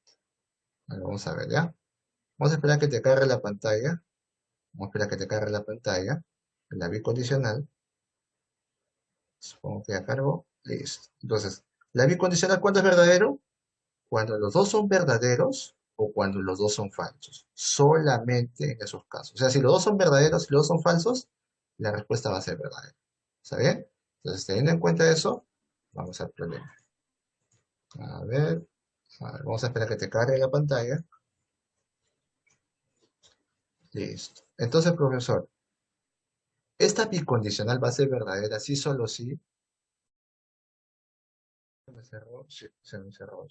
Bueno, vamos a ver, ¿ya? Vamos a esperar que te cargue la pantalla. Vamos a esperar que te cargue la pantalla. La bicondicional, supongo que ya cargó. Listo. Entonces, la bicondicional, ¿cuándo es verdadero? Cuando los dos son verdaderos o cuando los dos son falsos. Solamente en esos casos. O sea, si los dos son verdaderos y los dos son falsos, la respuesta va a ser verdadera. ¿Está bien? Entonces, teniendo en cuenta eso, vamos al problema. A ver, vamos a esperar que te cargue la pantalla. Listo. Entonces, profesor, esta bicondicional va a ser verdadera sí, solo sí. ¿Se me cerró? Sí, se me cerró.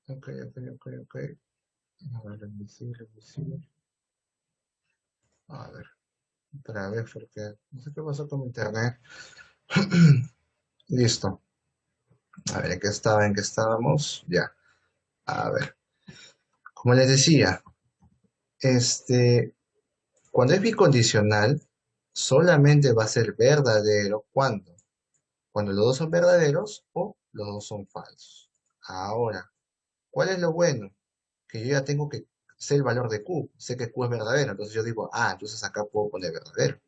Ok, ok, ok, ok. A ver, reducir. A ver, otra vez porque no sé qué pasó con mi internet. Listo. A ver, ¿en qué estábamos? Ya. A ver. Como les decía, este, cuando es bicondicional, solamente va a ser verdadero cuando los dos son verdaderos o los dos son falsos. Ahora, ¿cuál es lo bueno? Que yo ya tengo que sé el valor de Q, sé que Q es verdadero, entonces yo digo, entonces acá puedo poner verdadero.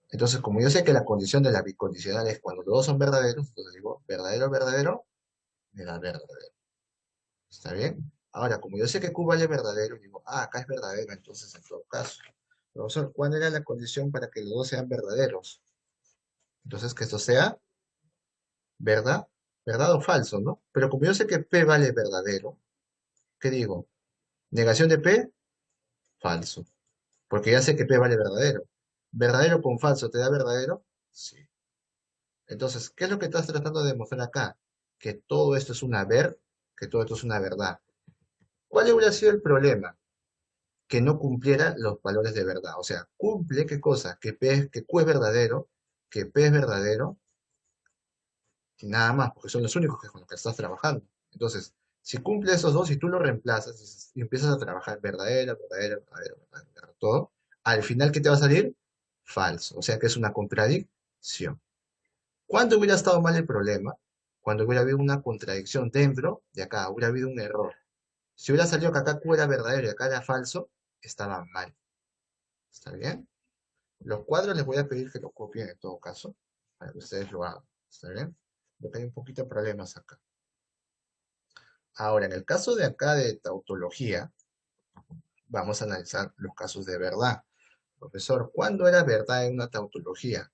Entonces, como yo sé que la condición de la bicondicional es cuando los dos son verdaderos, entonces digo, verdadero, verdadero, me da verdadero. ¿Está bien? Ahora, como yo sé que Q vale verdadero, digo, acá es verdadero, entonces en todo caso. Profesor, ¿cuál era la condición para que los dos sean verdaderos? Entonces, que esto sea verdad, verdad o falso, ¿no? Pero como yo sé que P vale verdadero, ¿qué digo? Negación de P, falso. Porque ya sé que P vale verdadero. ¿Verdadero con falso te da verdadero? Sí. Entonces, ¿qué es lo que estás tratando de demostrar acá? Que todo esto es que todo esto es una verdad. ¿Cuál hubiera sido el problema? Que no cumpliera los valores de verdad. O sea, cumple qué cosa? Que Q es verdadero, que P es verdadero, y nada más, porque son los únicos que con los que estás trabajando. Entonces, si cumple esos dos y tú lo reemplazas y empiezas a trabajar verdadero, todo, al final, ¿qué te va a salir? Falso. O sea que es una contradicción. ¿Cuándo hubiera estado mal el problema? Cuando hubiera habido una contradicción dentro de acá, hubiera habido un error. Si hubiera salido que acá Q era verdadero y acá era falso, estaba mal. ¿Está bien? Los cuadros les voy a pedir que los copien en todo caso, para que ustedes lo hagan. ¿Está bien? Porque hay un poquito de problemas acá. Ahora, en el caso de acá de tautología, vamos a analizar los casos de verdad. Profesor, ¿cuándo era verdad en una tautología?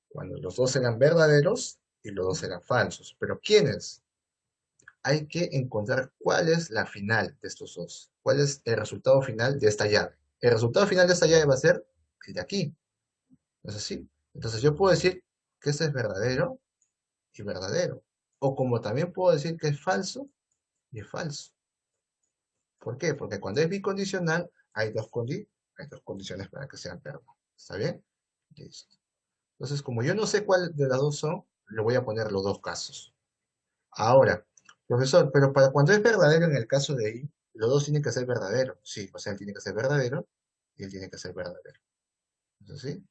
Cuando los dos eran verdaderos y los dos eran falsos. ¿Pero quiénes? Hay que encontrar cuál es la final de estos dos. ¿Cuál es el resultado final de esta llave? El resultado final de esta llave va a ser el de aquí. ¿No es así? Entonces yo puedo decir que este es verdadero y verdadero. O como también puedo decir que es falso y es falso. ¿Por qué? Porque cuando es bicondicional hay dos condiciones para que sean verdad. ¿Está bien? Listo. Entonces, como yo no sé cuál de las dos son, le voy a poner los dos casos. Ahora, profesor, pero para cuando es verdadero en el caso de I, los dos tienen que ser verdaderos. Sí, o sea, él tiene que ser verdadero y él tiene que ser verdadero. ¿Es así?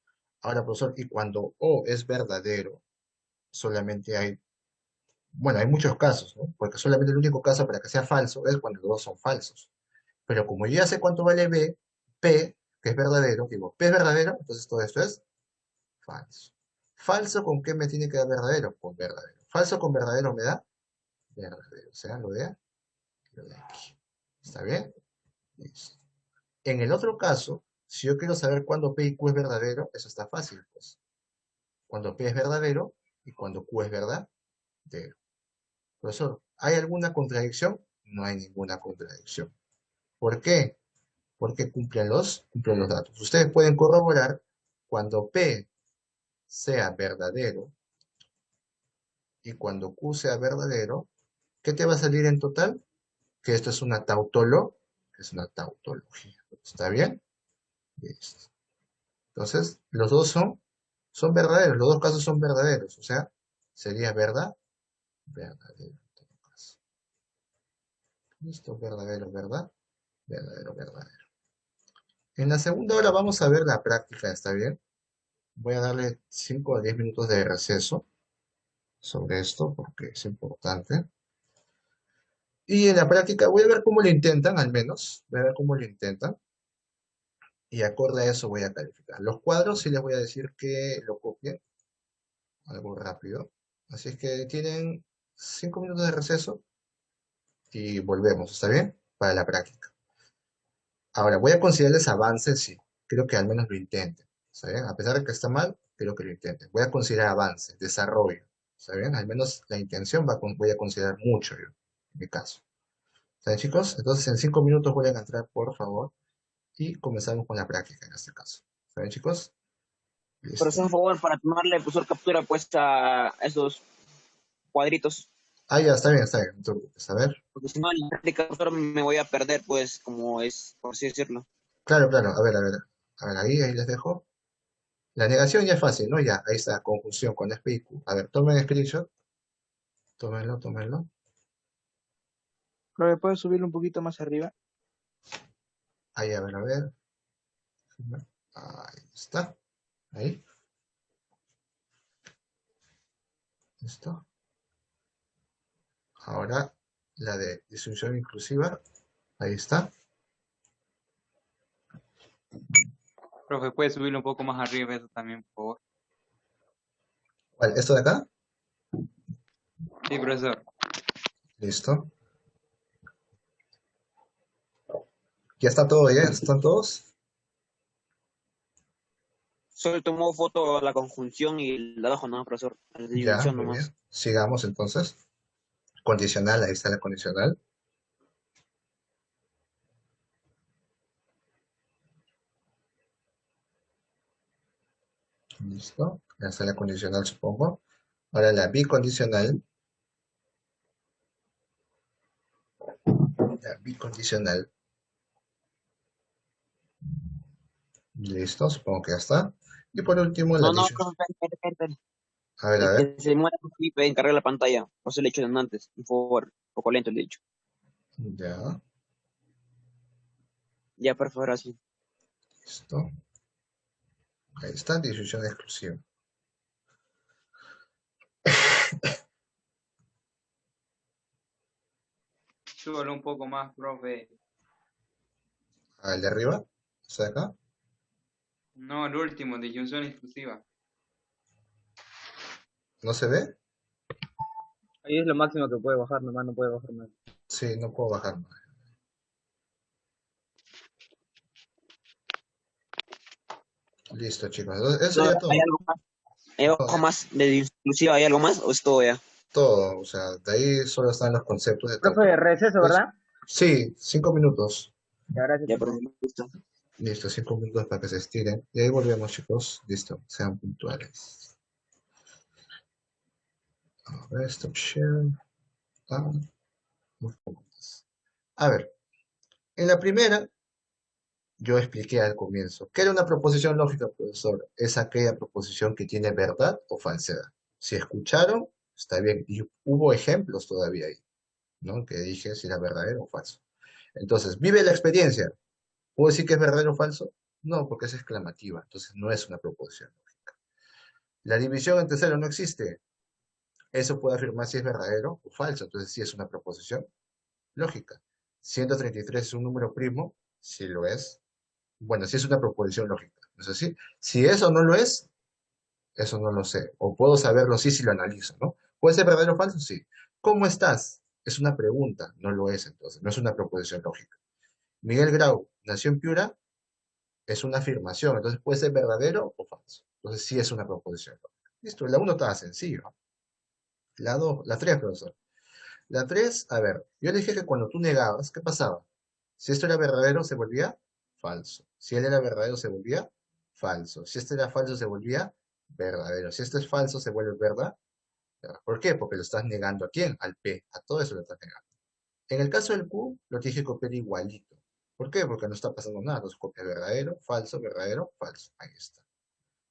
Ahora, profesor, y cuando O es verdadero, solamente hay, bueno, hay muchos casos, ¿no? Porque solamente el único caso para que sea falso es cuando los dos son falsos. Pero como yo ya sé cuánto vale B, P, que es verdadero, digo, P es verdadero, entonces todo esto es falso. ¿Falso con qué me tiene que dar verdadero? Con verdadero. ¿Falso con verdadero me da? Verdadero. O sea, lo de aquí. ¿Está bien? Listo. En el otro caso, si yo quiero saber cuándo P y Q es verdadero, eso está fácil, pues. Cuando P es verdadero y cuando Q es verdadero. Profesor, ¿hay alguna contradicción? No hay ninguna contradicción. ¿Por qué? Porque cumplen los datos. Ustedes pueden corroborar cuando P sea verdadero y cuando Q sea verdadero, ¿qué te va a salir en total? Que esto es una tautología. ¿Está bien? Listo. Entonces, los dos son verdaderos, los dos casos son verdaderos, o sea, sería verdad, verdadero en todo caso. Listo, verdadero, verdad, verdadero, verdadero. En la segunda hora vamos a ver la práctica, ¿está bien? Voy a darle 5 a 10 minutos de receso sobre esto porque es importante. Y en la práctica voy a ver cómo lo intentan, al menos. Voy a ver cómo lo intentan. Y acorde a eso voy a calificar. Los cuadros sí les voy a decir que lo copien, algo rápido. Así es que tienen 5 minutos de receso y volvemos, ¿está bien? Para la práctica. Ahora, voy a considerarles avances, sí. Creo que al menos lo intenten, ¿está bien? A pesar de que está mal, creo que lo intenten. Voy a considerar avance, desarrollo, ¿está bien? Al menos la intención voy a considerar mucho yo, en mi caso. ¿Está bien, chicos? Entonces en 5 minutos voy a entrar, por favor, y comenzamos con la práctica en este caso. ¿Está bien, chicos? Pero Listo. por favor, para tomarle, profesor, captura pues a esos cuadritos. Ah, ya, está bien, no te preocupes. A ver. Porque si no, en la práctica, profesor, me voy a perder, pues, como es, por así decirlo. Claro, claro, a ver, a ver. A ver, ahí les dejo. La negación ya es fácil, ¿no? Ya, ahí está, conjunción con P y Q. A ver, tomen screenshot, tómenlo, tómenlo. Profe, ¿puedes subirlo un poquito más arriba? Ahí, a ver, a ver. Ahí está. Ahí. Listo. Ahora la de distribución inclusiva. Ahí está. Profe, puede subirlo un poco más arriba eso también, por favor. ¿Cuál? ¿Esto de acá? Sí, profesor. Listo. ¿Ya está todo? ¿Ya están todos? Solo tomó foto la conjunción y la dejo, ¿no, profesor? La Ya, disyunción muy bien. nomás. Sigamos entonces. Condicional, ahí está la condicional. Listo. Ya está la condicional, supongo. Ahora la bicondicional. La bicondicional. Listo, supongo que ya está. Y por último, la No, no, disyunción. profe, espere. A ver, Es a ver. que se muere y puede encargar la pantalla. O se le he hecho antes. Por favor, un poco lento le he dicho. Ya, Ya, por favor, así. listo. Ahí está, disyunción exclusiva. Súbalo un poco más, profe. Al de arriba, está acá. No, el último, disyunción exclusiva. ¿No se ve? Ahí es lo máximo que puede bajar, nomás no puede bajar más. Sí, no puedo bajar más. Listo, chicos. Entonces, eso No, ya ¿hay todo. algo más? ¿Hay No, algo más de inclusiva? ¿Hay algo más? ¿O es todo ya? todo. O sea, de ahí solo están los conceptos de Profe, tautología. receso, Pues, ¿verdad? sí, 5 minutos. Ya, gracias, Ya, profe. pero listo. Listo, 5 minutos para que se estiren. Y ahí volvemos, chicos. Listo, sean puntuales. A ver, stop share. Ah, un poco más. A ver, en la primera, yo expliqué al comienzo. ¿Qué era una proposición lógica, profesor? Es aquella proposición que tiene verdad o falsedad. Si escucharon, está bien. Y hubo ejemplos todavía ahí, ¿no? Que dije si era verdadero o falso. Entonces, vive la experiencia. ¿Puedo decir que es verdadero o falso? No, porque es exclamativa. Entonces, no es una proposición lógica. La división entre cero no existe. Eso puede afirmar si es verdadero o falso. Entonces, sí es una proposición lógica. 133 es un número primo, si lo es. Bueno, si es una proposición lógica, ¿no es así? Si eso no lo es, eso no lo sé. O puedo saberlo sí si lo analizo, ¿no? ¿Puede ser verdadero o falso? Sí. ¿Cómo estás? Es una pregunta, no lo es entonces, no es una proposición lógica. Miguel Grau nació en Piura, es una afirmación, entonces puede ser verdadero o falso. Entonces sí es una proposición lógica. Listo, la 1 estaba sencillo. La 2, la 3, profesor. La 3, a ver, yo le dije que cuando tú negabas, ¿qué pasaba? Si esto era verdadero, se volvía falso. Si él era verdadero, se volvía falso. Si esto era falso, se volvía verdadero. Si esto es falso, se vuelve verdad. ¿Por qué? Porque lo estás negando a quién? Al P. A todo eso lo estás negando. En el caso del Q, lo tienes que copiar igualito. ¿Por qué? Porque no está pasando nada. Entonces copia verdadero, falso, falso. Ahí está.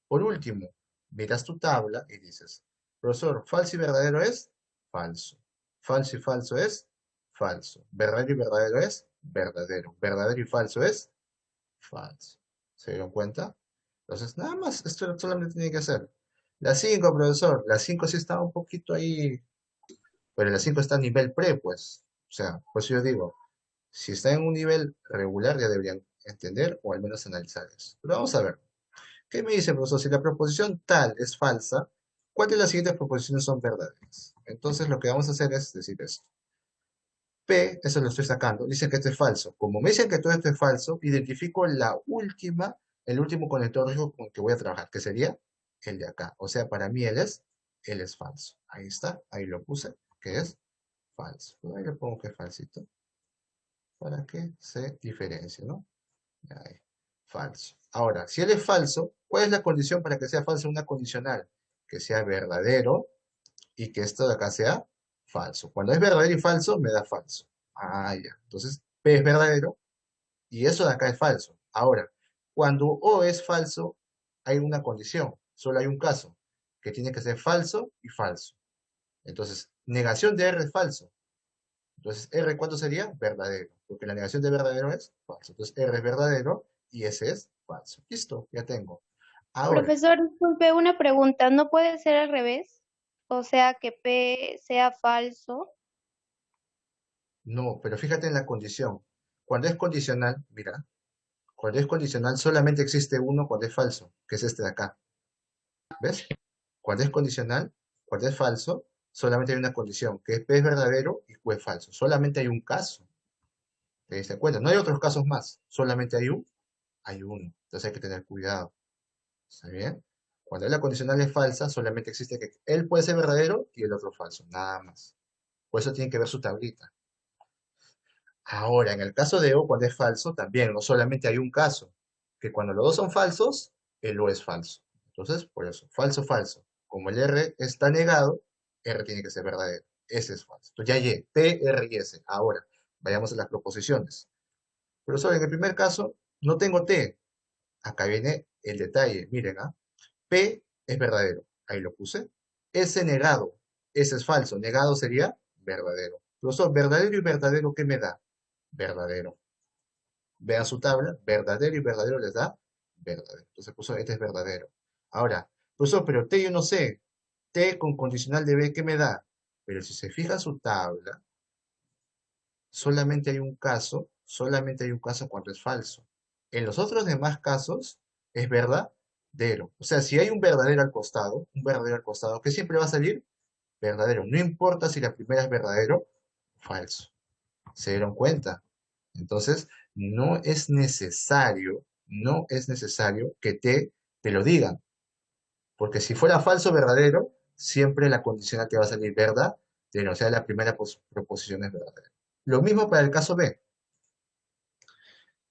Por último, miras tu tabla y dices, profesor, falso y verdadero es falso. Falso y falso es falso. Verdadero y verdadero es verdadero. Verdadero y falso es falso. ¿Se dieron cuenta? Entonces, nada más, esto solamente tiene que hacer. La 5, profesor, la 5 sí está un poquito ahí, pero la 5 está a nivel pre, pues. O sea, pues yo digo, si está en un nivel regular ya deberían entender o al menos analizar eso. Pero vamos a ver. ¿Qué me dice, profesor? Si la proposición tal es falsa, ¿cuál de las siguientes proposiciones son verdaderas? Entonces lo que vamos a hacer es decir esto. P, eso lo estoy sacando, dicen que esto es falso. Como me dicen que todo esto es falso, identifico el último conector lógico con el que voy a trabajar, que sería el de acá. O sea, para mí él es falso. Ahí está, ahí lo puse, que es falso. Pero ahí le pongo que es falsito, para que se diferencie, ¿no? Ahí, falso. Ahora, si él es falso, ¿cuál es la condición para que sea falso? Una condicional, que sea verdadero y que esto de acá sea falso. Cuando es verdadero y falso, me da falso. Ah, ya. Entonces, P es verdadero y eso de acá es falso. Ahora, cuando O es falso, hay una condición, solo hay un caso, que tiene que ser falso y falso. Entonces, negación de R es falso. Entonces, R, ¿cuánto sería? Verdadero. Porque la negación de verdadero es falso. Entonces, R es verdadero y ese es falso. Listo, ya tengo. Ahora, Profesor, disculpe una pregunta. ¿No puede ser al revés? O sea, que P sea falso. no, pero fíjate en la condición. Cuando es condicional, mira, cuando es condicional solamente existe uno cuando es falso, que es este de acá. ¿Ves? Cuando es condicional, cuando es falso, solamente hay una condición, que es P es verdadero y Q es falso. Solamente hay un caso. ¿Te diste cuenta? No hay otros casos más. Solamente hay uno. Entonces hay que tener cuidado. ¿Está bien? Cuando la condicional es falsa, solamente existe que él puede ser verdadero y el otro falso. Nada más. Por eso tienen que ver su tablita. Ahora, en el caso de O, cuando es falso, también no solamente hay un caso, que cuando los dos son falsos, el O es falso. Entonces, por eso, falso, falso. Como el R está negado, R tiene que ser verdadero. S es falso. Entonces ya Y, P, R y S. Ahora, vayamos a las proposiciones. Profesor, en el primer caso, no tengo T. Acá viene el detalle. Miren, ¿ah? P es verdadero. Ahí lo puse. S negado. S es falso. Negado sería verdadero. Profesor, verdadero y verdadero, ¿qué me da? Verdadero. Vean su tabla, verdadero y verdadero les da verdadero. Entonces puso, este es verdadero. Ahora, profesor, pero T yo no sé. T con condicional de B, ¿qué me da? Pero si se fija su tabla, solamente hay un caso cuando es falso. En los otros demás casos es verdadero. O sea, si hay un verdadero al costado, ¿qué siempre va a salir? Verdadero. No importa si la primera es verdadero o falso. ¿Se dieron cuenta? Entonces, no es necesario que te lo digan, porque si fuera falso o verdadero, siempre la condicional te va a salir verdadero, o sea, la primera proposición es verdadera. Lo mismo para el caso B,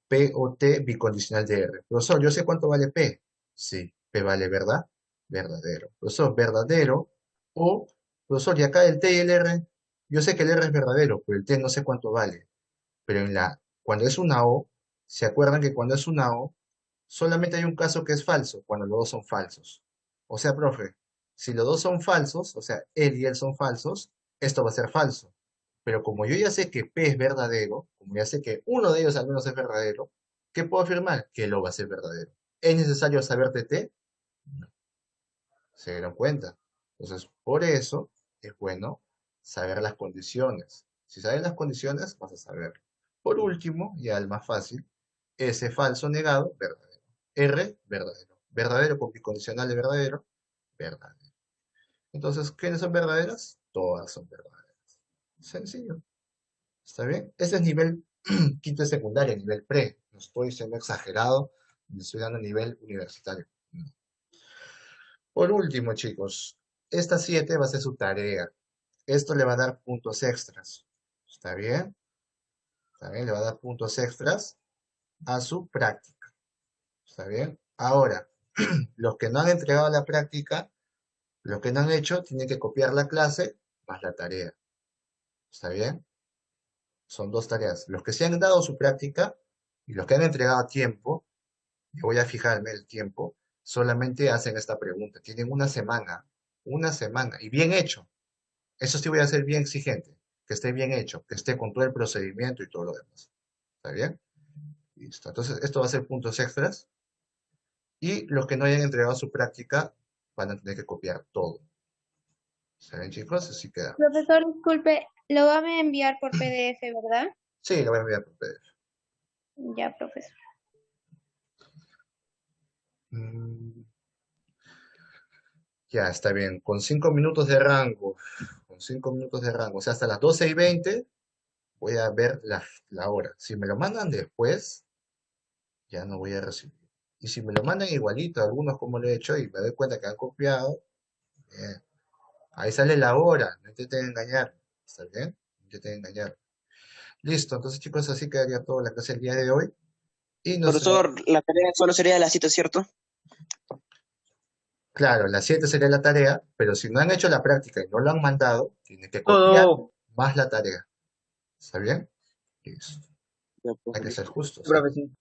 P o T bicondicional de R. Profesor, yo sé cuánto vale P. Sí, P vale verdad, verdadero. Profesor, verdadero o, profesor, y acá el T y el R, yo sé que el R es verdadero, pero el T no sé cuánto vale. Pero cuando es una O, ¿Se acuerdan que cuando es una O, solamente hay un caso que es falso, cuando los dos son falsos? O sea, profe, si los dos son falsos, o sea, él y él son falsos, esto va a ser falso. Pero como yo ya sé que P es verdadero, como ya sé que uno de ellos al menos es verdadero, ¿qué puedo afirmar? Que lo va a ser verdadero. ¿Es necesario saber de T? No. ¿Se dieron cuenta? Entonces, por eso es bueno saber las condiciones. Si sabes las condiciones, vas a saber. Por último, ya el más fácil, S falso negado, verdadero. R, verdadero. Verdadero con bicondicional de verdadero, verdadero. Entonces, ¿quiénes son verdaderas? Todas son verdaderas. Sencillo. ¿Está bien? Ese es nivel quinto de secundaria, nivel pre. No estoy siendo exagerado, me estoy dando nivel universitario. No. Por último, chicos, esta 7 va a ser su tarea. Esto le va a dar puntos extras. ¿Está bien? ¿Está bien? Le va a dar puntos extras a su práctica. ¿Está bien? Ahora, los que no han entregado la práctica, los que no han hecho, tienen que copiar la clase más la tarea. ¿Está bien? Son dos tareas. Los que se han dado su práctica y los que han entregado a tiempo, yo voy a fijarme el tiempo, solamente hacen esta pregunta. Tienen una semana, y bien hecho. Eso sí voy a ser bien exigente, que esté bien hecho, que esté con todo el procedimiento y todo lo demás. ¿Está bien? Listo. Entonces, esto va a ser puntos extras. Y los que no hayan entregado su práctica van a tener que copiar todo. ¿Está bien, chicos? Así queda. Profesor, disculpe, lo va a enviar por PDF, ¿verdad? Sí, lo voy a enviar por PDF. Ya, profesor. Mm, Ya, está bien. Con 5 minutos de rango. Con 5 minutos de rango. O sea, hasta las 12:20 voy a ver la hora. Si me lo mandan después, ya no voy a recibir. Y si me lo mandan igualito, algunos como lo he hecho, y me doy cuenta que han copiado, bien. Ahí sale la hora. No intenten engañar. ¿Está bien? No intenten engañar. Listo. Entonces, chicos, así quedaría toda la clase el día de hoy. Y nos Profesor, la tarea solo sería de la cita, ¿cierto? Claro, las 7 sería la tarea, pero si no han hecho la práctica y no lo han mandado, tienen que copiar Todo, más la tarea. ¿Está bien? Listo. Ya, Hay profe, que ser listo. justos. profe, sí.